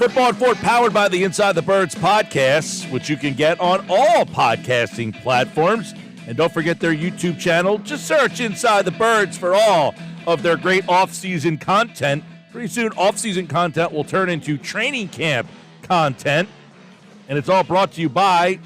Football and Fort, powered by the Inside the Birds podcast, which you can get on all podcasting platforms. And don't forget their YouTube channel. Just search Inside the Birds for all of their great off-season content. Pretty soon, off-season content will turn into training camp content. And it's all brought to you by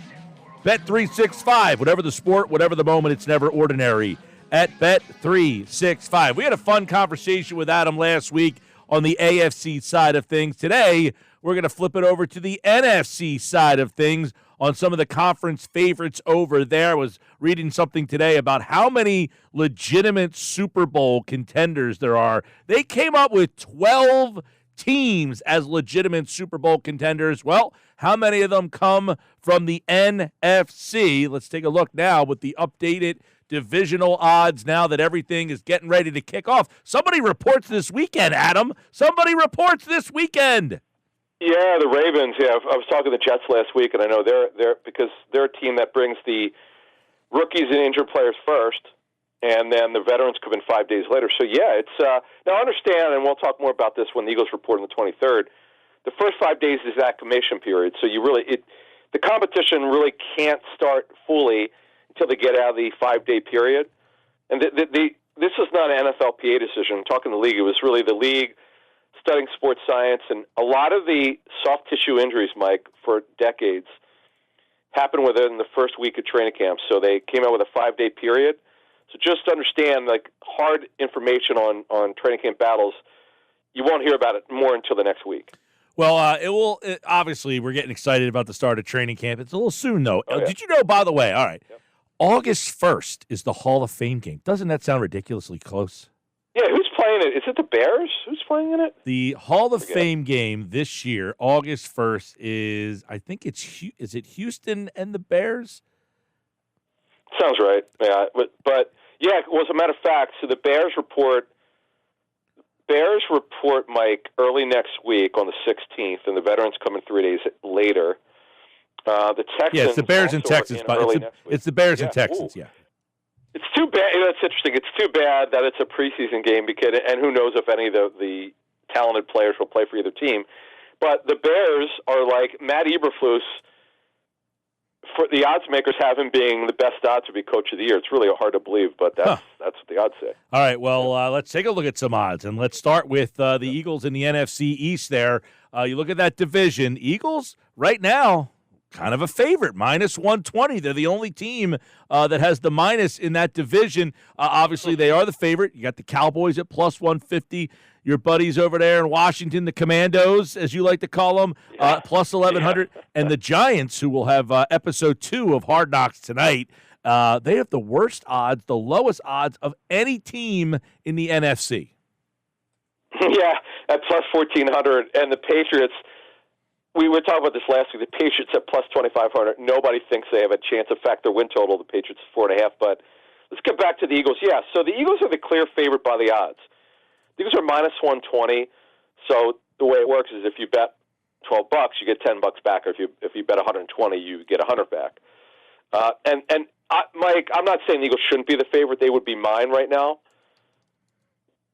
Bet365. Whatever the sport, whatever the moment, it's never ordinary at Bet365. We had a fun conversation with Adam last week on the AFC side of things. Today, we're going to flip it over to the NFC side of things on some of the conference favorites over there. I was reading something today about how many legitimate Super Bowl contenders there are. They came up with 12 teams as legitimate Super Bowl contenders. Well, how many of them come from the NFC? Let's take a look now with the updated divisional odds now that everything is getting ready to kick off. Somebody reports this weekend, Adam. Somebody reports this weekend. Yeah, the Ravens. Yeah, I was talking to the Jets last week, and I know they're because they're a team that brings the rookies and injured players first, and then the veterans come in 5 days later. So yeah, it's now understand, and we'll talk more about this when the Eagles report on the 23rd. The first 5 days is acclimation period, so the competition really can't start fully until they get out of the 5 day period. And this is not an NFLPA decision. I'm talking the league. It was really the league studying sports science, and a lot of the soft tissue injuries, Mike, for decades happened within the first week of training camp. So they came out with a 5 day period. So just understand, like, hard information on training camp battles, you won't hear about it more until the next week. Well, obviously, we're getting excited about the start of training camp. It's a little soon, though. Oh, yeah. Did you know, by the way, all right, Yep. August 1st is the Hall of Fame game. Doesn't that sound ridiculously close? Yeah, who's playing it? Is it the Bears? Who's playing in it? The Hall of Fame game this year, August 1st, is it Houston and the Bears? Sounds right. Yeah, but yeah, well, as a matter of fact, so the Bears report, Mike, early next week on the 16th, and the veterans come in 3 days later. The Texans. Yeah, it's the Bears and Texans. It's the Bears and Texans. Ooh. Yeah. It's too bad. That's interesting. It's too bad that it's a preseason game and who knows if any of the talented players will play for either team. But the Bears are like Matt Eberflus. For the odds makers have him being the best odds to be coach of the year. It's really hard to believe, but that's what the odds say. All right, well, let's take a look at some odds, and let's start with the Eagles in the NFC East there. You look at that division. Eagles, right now, kind of a favorite, -120. They're the only team that has the minus in that division. Obviously, they are the favorite. You got the Cowboys at +150. Your buddies over there in Washington, the Commandos, as you like to call them, +1100. Yeah. And the Giants, who will have episode 2 of Hard Knocks tonight, they have the worst odds, the lowest odds of any team in the NFC. Yeah, at +1400. And the Patriots, we were talking about this last week, the Patriots at +2500. Nobody thinks they have a chance. In fact, their win total, the Patriots, 4.5. But let's get back to the Eagles. Yeah, so the Eagles are the clear favorite by the odds. The Eagles are -120. So the way it works is if you bet $12, you get $10 back. Or if you bet 120, you get 100 back. Mike, I'm not saying the Eagles shouldn't be the favorite. They would be mine right now.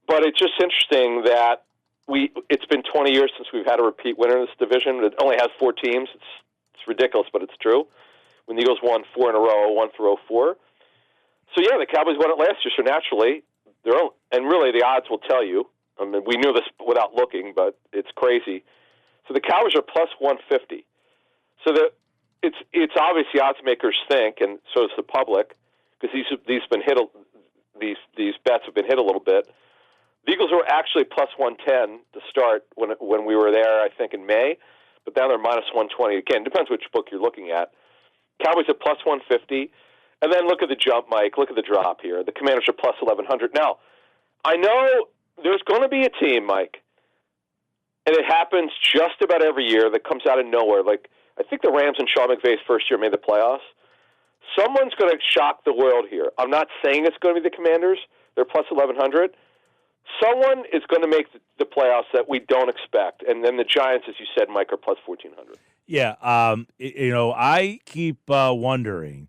But it's just interesting that it's been 20 years since we've had a repeat winner in this division. It only has 4 teams. It's ridiculous, but it's true. When the Eagles won 4 in a row, 1 through 04. So yeah, the Cowboys won it last year. So naturally, and really the odds will tell you. I mean, we knew this without looking, but it's crazy. So the Cowboys are +150. So it's obvious the odds makers think, and so does the public, because these bets have been hit a little bit. The Eagles were actually +110 to start when we were there, I think, in May, but now they're -120. Again, depends which book you're looking at. Cowboys at +150, and then look at the jump, Mike. Look at the drop here. The Commanders are +1100. Now, I know there's going to be a team, Mike, and it happens just about every year that comes out of nowhere. Like, I think the Rams in Sean McVay's first year made the playoffs. Someone's going to shock the world here. I'm not saying it's going to be the Commanders. They're +1100. Someone is going to make the playoffs that we don't expect, and then the Giants, as you said, Mike, are +1400. Yeah, I keep wondering,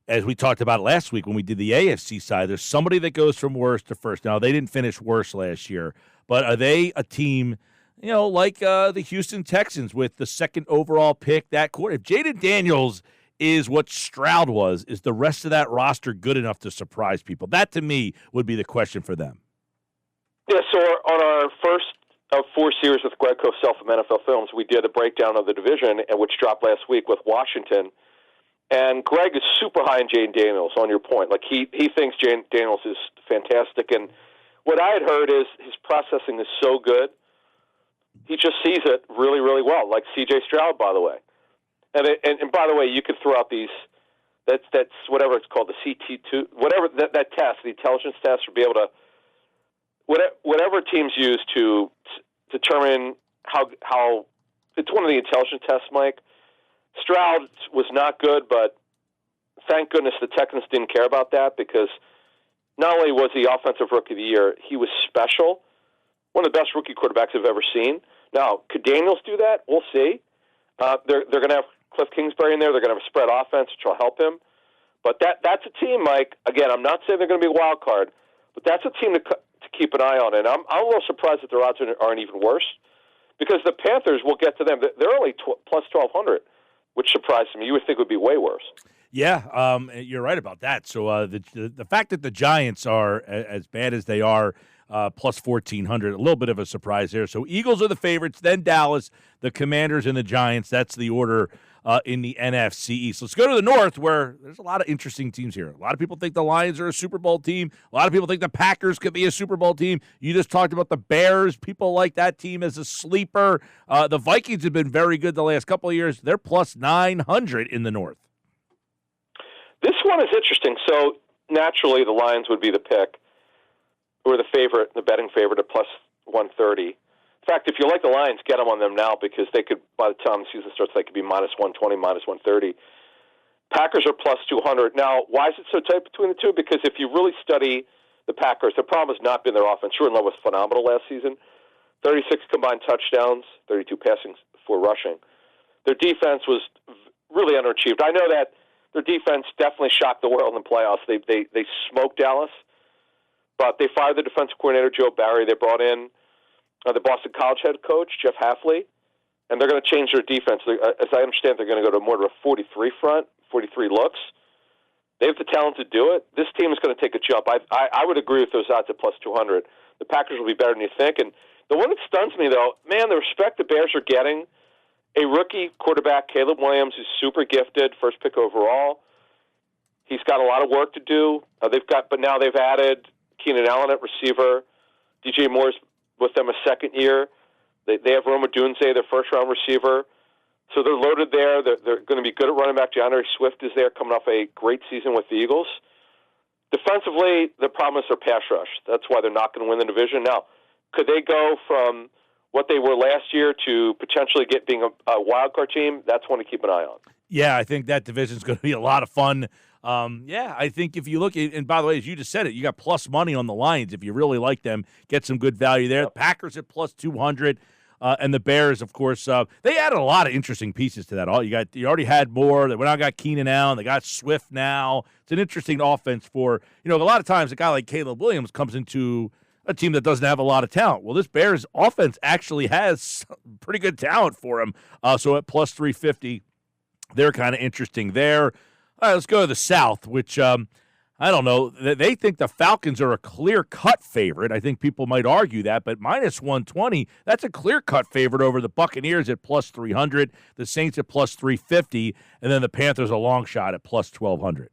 as we talked about last week when we did the AFC side, there's somebody that goes from worst to first. Now, they didn't finish worst last year, but are they a team like the Houston Texans with the second overall pick, that quarter. If Jaden Daniels is what Stroud was, is the rest of that roster good enough to surprise people? That, to me, would be the question for them. Yeah, so on our first of 4 series with Greg Cosell from NFL Films, we did a breakdown of the division, which dropped last week with Washington. And Greg is super high in Jaden Daniels, on your point. Like, he thinks Jaden Daniels is fantastic. And what I had heard is his processing is so good, he just sees it really, really well, like C.J. Stroud, by the way. And by the way, you could throw out these, that's whatever it's called, the CT2, whatever that test, the intelligence test, or be able to, whatever teams use to determine how it's one of the intelligence tests, Mike. Stroud was not good, but thank goodness the Texans didn't care about that, because not only was he Offensive Rookie of the Year, he was special. One of the best rookie quarterbacks I've ever seen. Now, could Daniels do that? We'll see. They're going to have Cliff Kingsbury in there. They're going to have a spread offense, which will help him. But that's a team, Mike. Again, I'm not saying they're going to be a wild card, but that's a team to keep an eye on. And I'm a little surprised that their odds aren't even worse, because the Panthers, will get to them. They're only plus 1,200, which surprised me. You would think it would be way worse. Yeah, you're right about that. So the fact that the Giants are as bad as they are, plus 1,400, a little bit of a surprise there. So Eagles are the favorites, then Dallas, the Commanders, and the Giants. That's the order in the NFC East. Let's go to the North, where there's a lot of interesting teams here. A lot of people think the Lions are a Super Bowl team. A lot of people think the Packers could be a Super Bowl team. You just talked about the Bears. People like that team as a sleeper. The Vikings have been very good the last couple of years. They're plus 900 in the North. This one is interesting. So naturally, the Lions would be the pick, or the favorite, the betting favorite at plus 130. In fact, if you like the Lions, get them on them now, because they could, by the time the season starts, they could be minus 120, minus 130. Packers are plus 200. Now, why is it so tight between the two? Because if you really study the Packers, the problem has not been their offense. Jordan Love was phenomenal last season. 36 combined touchdowns, 32 passing, 4 rushing. Their defense was really underachieved. I know that their defense definitely shocked the world in the playoffs. They smoked Dallas. But they fired the defensive coordinator, Joe Barry. They brought in the Boston College head coach, Jeff Hafley, and they're going to change their defense. As I understand, they're going to go to more of a 43 front, 43 looks. They have the talent to do it. This team is going to take a jump. I would agree with those odds at plus 200. The Packers will be better than you think. And the one that stuns me, though, man, the respect the Bears are getting, a rookie quarterback, Caleb Williams, who's super gifted, first pick overall. He's got a lot of work to do. But now they've added Keenan Allen at receiver. DJ Moore's with them a second year. They have Roma Dunze, their first-round receiver. So they're loaded there. They're going to be good at running back. DeAndre Swift is there, coming off a great season with the Eagles. Defensively, the problem is their pass rush. That's why they're not going to win the division. Now, could they go from what they were last year to potentially being a wild card team? That's one to keep an eye on. Yeah, I think that division is going to be a lot of fun. I think if you look at, and by the way, as you just said it, you got plus money on the Lions. If you really like them, get some good value there. The Packers at plus 200, and the Bears, of course, they added a lot of interesting pieces to that. You already had more. They now got Keenan Allen. They got Swift now. It's an interesting offense for, a lot of times a guy like Caleb Williams comes into a team that doesn't have a lot of talent. Well, this Bears offense actually has pretty good talent for him. So at plus 350, they're kind of interesting there. All right, let's go to the South, which I don't know. They think the Falcons are a clear-cut favorite. I think people might argue that, but minus 120, that's a clear-cut favorite over the Buccaneers at plus 300, the Saints at plus 350, and then the Panthers a long shot at plus 1,200.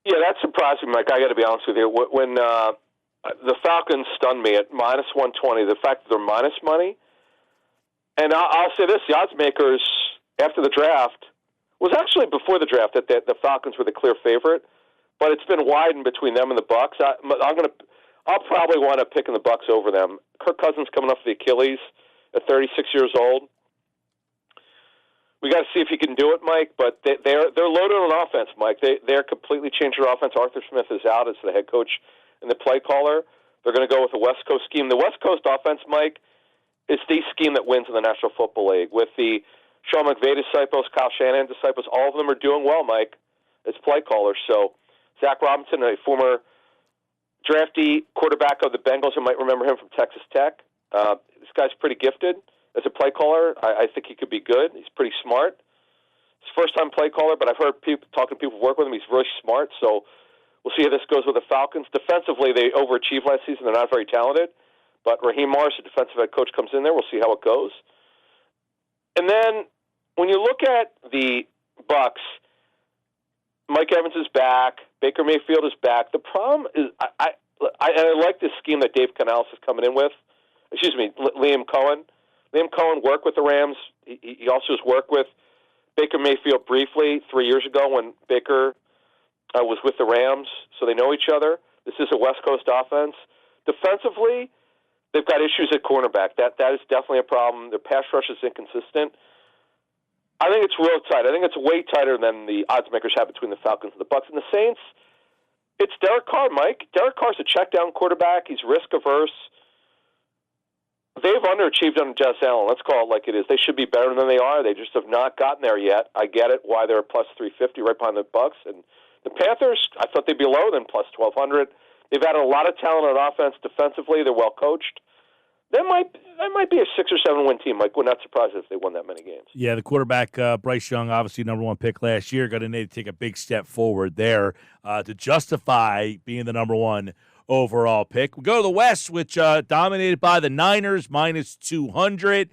Yeah, that surprised me, Mike. I got to be honest with you. When the Falcons stunned me at minus 120, the fact that they're minus money, and I'll say this, the odds makers after the draft, was actually before the draft that the Falcons were the clear favorite, but it's been widened between them and the Bucs. I'll probably wind up picking the Bucs over them. Kirk Cousins coming off the Achilles at 36 years old. We got to see if he can do it, Mike. But they're loaded on offense, Mike. They're completely changing their offense. Arthur Smith is out as the head coach and the play caller. They're going to go with the West Coast scheme. The West Coast offense, Mike, is the scheme that wins in the National Football League with the Sean McVay disciples, Kyle Shanahan disciples. All of them are doing well, Mike, as play callers. So Zach Robinson, a former draftee quarterback of the Bengals, you might remember him from Texas Tech. This guy's pretty gifted. as a play caller. I think he could be good. He's pretty smart. He's first-time play caller, but I've heard people talking to people who work with him. He's really smart, so we'll see how this goes with the Falcons. Defensively, they overachieved last season. They're not very talented, but Raheem Morris, the defensive head coach, comes in there. We'll see how it goes. And then when you look at the Bucs, Mike Evans is back. Baker Mayfield is back. The problem is I like this scheme that Dave Canales is coming in with. Excuse me, Liam Cohen. Liam Cohen worked with the Rams. He also has worked with Baker Mayfield briefly 3 years ago when Baker was with the Rams, so they know each other. This is a West Coast offense. Defensively, they've got issues at cornerback. That is definitely a problem. Their pass rush is inconsistent. I think it's real tight. I think it's way tighter than the odds makers have between the Falcons and the Bucs. And the Saints, it's Derek Carr, Mike. Derek Carr's a check-down quarterback. He's risk-averse. They've underachieved under Josh Allen. Let's call it like it is. They should be better than they are. They just have not gotten there yet. I get it, why they're plus 350 right behind the Bucs. And the Panthers, I thought they'd be lower than plus 1,200. They've added a lot of talent on offense. Defensively, they're well coached. That might be a 6 or 7 win team. Mike, we're not surprised if they won that many games. Yeah, the quarterback, Bryce Young, obviously number 1 pick last year, going to need to take a big step forward there to justify being the number 1 overall pick. We go to the West, which dominated by the Niners, minus 200.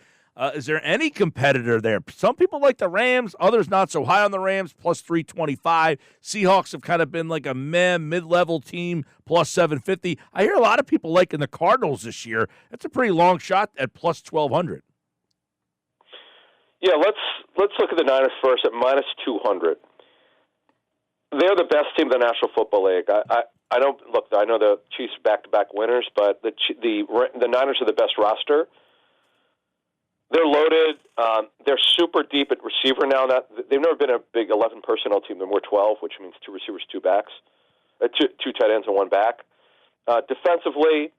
Is there any competitor there? Some people like the Rams, others not so high on the Rams, plus 325. Seahawks have kind of been like a mid-level team, plus 750. I hear a lot of people liking the Cardinals this year. That's a pretty long shot at plus 1,200. Yeah, let's look at the Niners first at minus 200. They're the best team in the National Football League. I don't look. I know the Chiefs are back-to-back winners, but the Niners are the best roster. They're loaded. They're super deep at receiver now. They've never been a big 11 personnel team. They're more 12, which means 2 receivers, 2 backs, 2 tight ends, and 1 back. Defensively,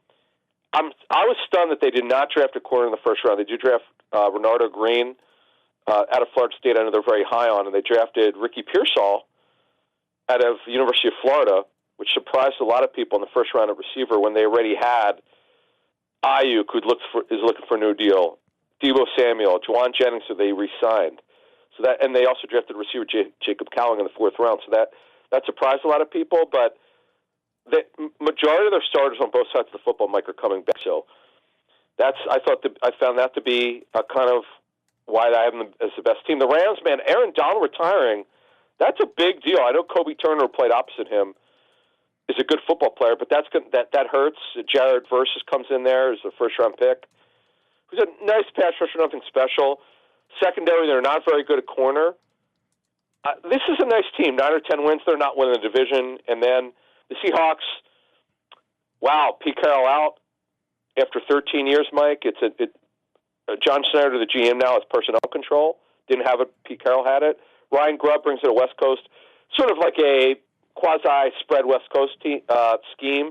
I was stunned that they did not draft a corner in the first round. They did draft Renardo Green out of Florida State. I know they're very high on, and they drafted Ricky Pearsall out of the University of Florida, which surprised a lot of people in the first round at receiver when they already had Ayuk, who is looking for a new deal. Deebo Samuel, Juwan Jennings, who they re-signed. And they also drafted receiver Jacob Cowling in the 4th round. So that surprised a lot of people. But the majority of their starters on both sides of the football, Mike, are coming back. So I found that to be a kind of why I have them as the best team. The Rams, man, Aaron Donald retiring, that's a big deal. I know Kobe Turner, who played opposite him, is a good football player, but that hurts. Jared Versus comes in there as a first-round pick. Who's a nice pass rusher, nothing special. Secondary, they're not very good at corner. This is a nice team, 9 or 10 wins. They're not winning the division. And then the Seahawks, wow, Pete Carroll out after 13 years, Mike. John Snyder, the GM now, has personnel control. Didn't have it. Pete Carroll had it. Ryan Grubb brings it to West Coast, sort of like a quasi-spread West Coast scheme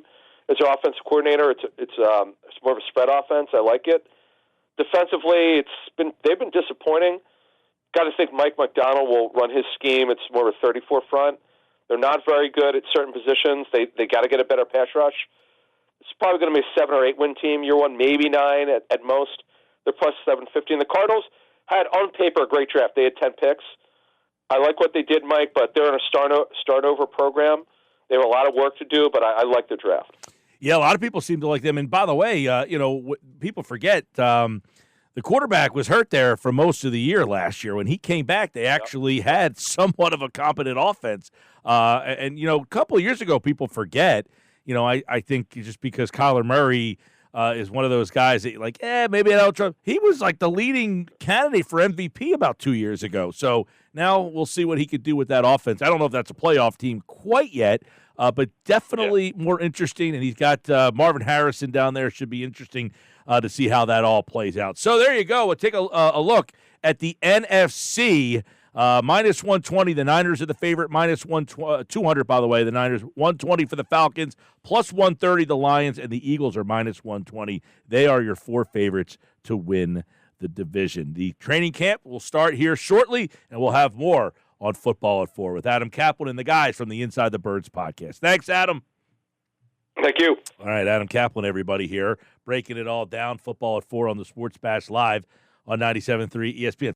as their offensive coordinator. It's more of a spread offense. I like it. Defensively, they've been disappointing. Got to think Mike McDonald will run his scheme. It's more of a 34 front. They're not very good at certain positions. They got to get a better pass rush. It's probably going to be a 7 or 8 win team. Year 1, maybe 9 at most. They're plus 750. And the Cardinals had on paper a great draft. They had 10 picks. I like what they did, Mike, but they're in a start-over program. They have a lot of work to do, but I like the draft. Yeah, a lot of people seem to like them. And by the way, people forget the quarterback was hurt there for most of the year last year. When he came back, they actually had somewhat of a competent offense. And a couple of years ago, people forget, I think just because Kyler Murray is one of those guys that maybe I don't trust. He was like the leading candidate for MVP about 2 years ago. So now we'll see what he could do with that offense. I don't know if that's a playoff team quite yet, but definitely more interesting. And he's got Marvin Harrison down there. Should be interesting to see how that all plays out. So there you go. We'll take a look at the NFC. Minus 120, the Niners are the favorite. Minus 200, by the way, the Niners. 120 for the Falcons. Plus 130, the Lions. And the Eagles are minus 120. They are your 4 favorites to win the division. The training camp will start here shortly, and we'll have more on Football at 4 with Adam Caplan and the guys from the Inside the Birds podcast. Thanks, Adam. Thank you. All right, Adam Caplan, everybody here, breaking it all down. Football at 4 on the Sports Bash Live on 97.3 ESPN.